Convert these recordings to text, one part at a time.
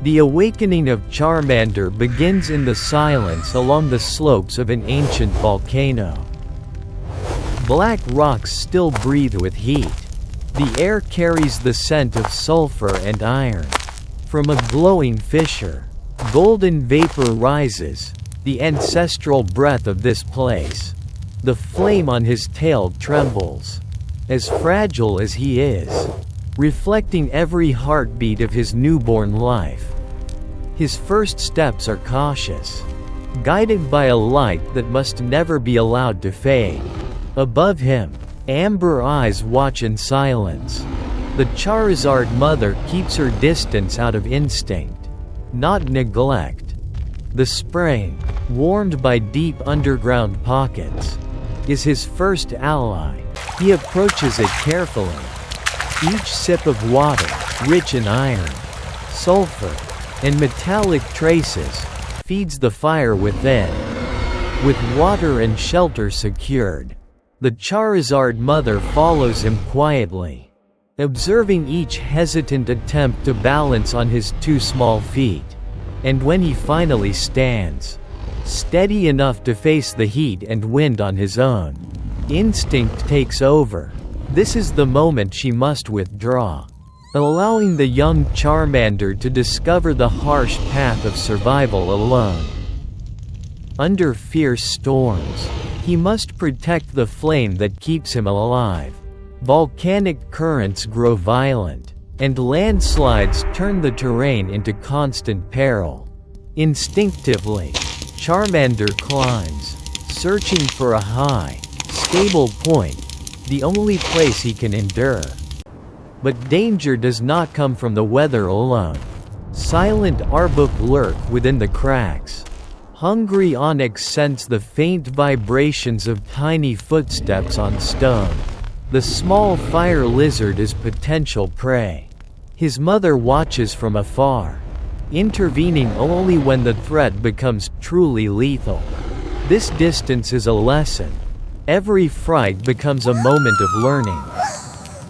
The awakening of Charmander begins in the silence along the slopes of an ancient volcano. Black rocks still breathe with heat. The air carries the scent of sulfur and iron. From a glowing fissure, golden vapor rises, the ancestral breath of this place. The flame on his tail trembles, as fragile as he is, reflecting every heartbeat of his newborn life. His first steps are cautious, guided by a light that must never be allowed to fade. Above him, amber eyes watch in silence. The Charizard mother keeps her distance out of instinct, not neglect. The spring, warmed by deep underground pockets, is his first ally. He approaches it carefully. Each sip of water, rich in iron, sulfur, and metallic traces, feeds the fire within. With water and shelter secured, the Charizard mother follows him quietly, observing each hesitant attempt to balance on his two small feet. And when he finally stands, steady enough to face the heat and wind on his own, instinct takes over. This is the moment she must withdraw, allowing the young Charmander to discover the harsh path of survival alone. Under fierce storms, he must protect the flame that keeps him alive. Volcanic currents grow violent, and landslides turn the terrain into constant peril. Instinctively, Charmander climbs, searching for a high, stable point, the only place he can endure. But danger does not come from the weather alone. Silent arbok lurk within the cracks. Hungry onyx scents the faint vibrations of tiny footsteps on stone. The small fire lizard is potential prey. His mother watches from afar, intervening only when the threat becomes truly lethal. This distance is a lesson. Every fright becomes a moment of learning.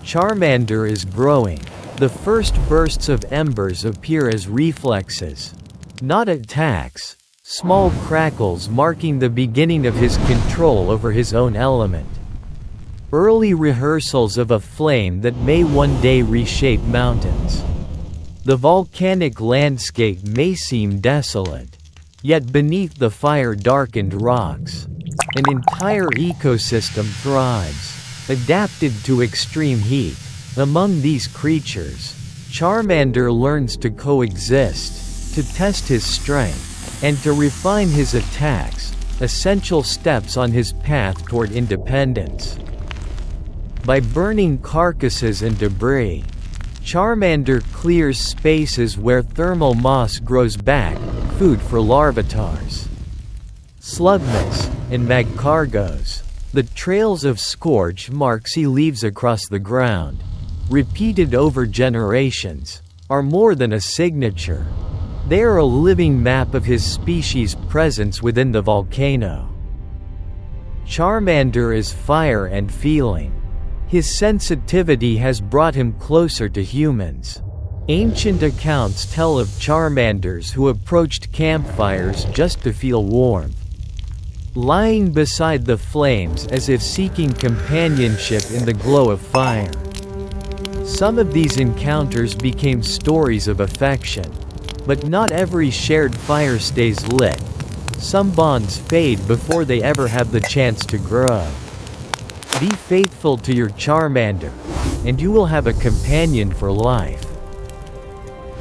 Charmander is growing. The first bursts of embers appear as reflexes, not attacks, small crackles marking the beginning of his control over his own element. Early rehearsals of a flame that may one day reshape mountains. The volcanic landscape may seem desolate, yet beneath the fire-darkened rocks, an entire ecosystem thrives, adapted to extreme heat. Among these creatures, Charmander learns to coexist, to test his strength, and to refine his attacks, essential steps on his path toward independence. By burning carcasses and debris, Charmander clears spaces where thermal moss grows back, food for larvatars, slugmas, and magcargos. The trails of scorch marks he leaves across the ground, repeated over generations, are more than a signature. They are a living map of his species' presence within the volcano. Charmander is fire and feeling. His sensitivity has brought him closer to humans. Ancient accounts tell of Charmanders who approached campfires just to feel warmth, lying beside the flames as if seeking companionship in the glow of fire. Some of these encounters became stories of affection, but not every shared fire stays lit. Some bonds fade before they ever have the chance to grow. Be faithful to your Charmander, and you will have a companion for life.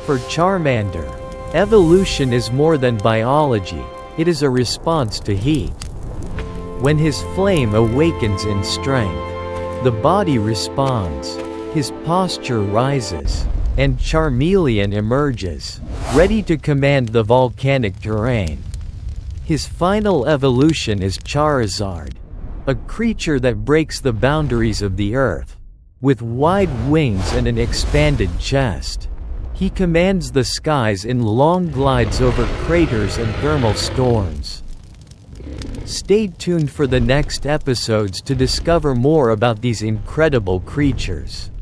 For Charmander, evolution is more than biology, it is a response to heat. When his flame awakens in strength, the body responds, his posture rises, and Charmeleon emerges, ready to command the volcanic terrain. His final evolution is Charizard, a creature that breaks the boundaries of the earth. With wide wings and an expanded chest, he commands the skies in long glides over craters and thermal storms. Stay tuned for the next episodes to discover more about these incredible creatures.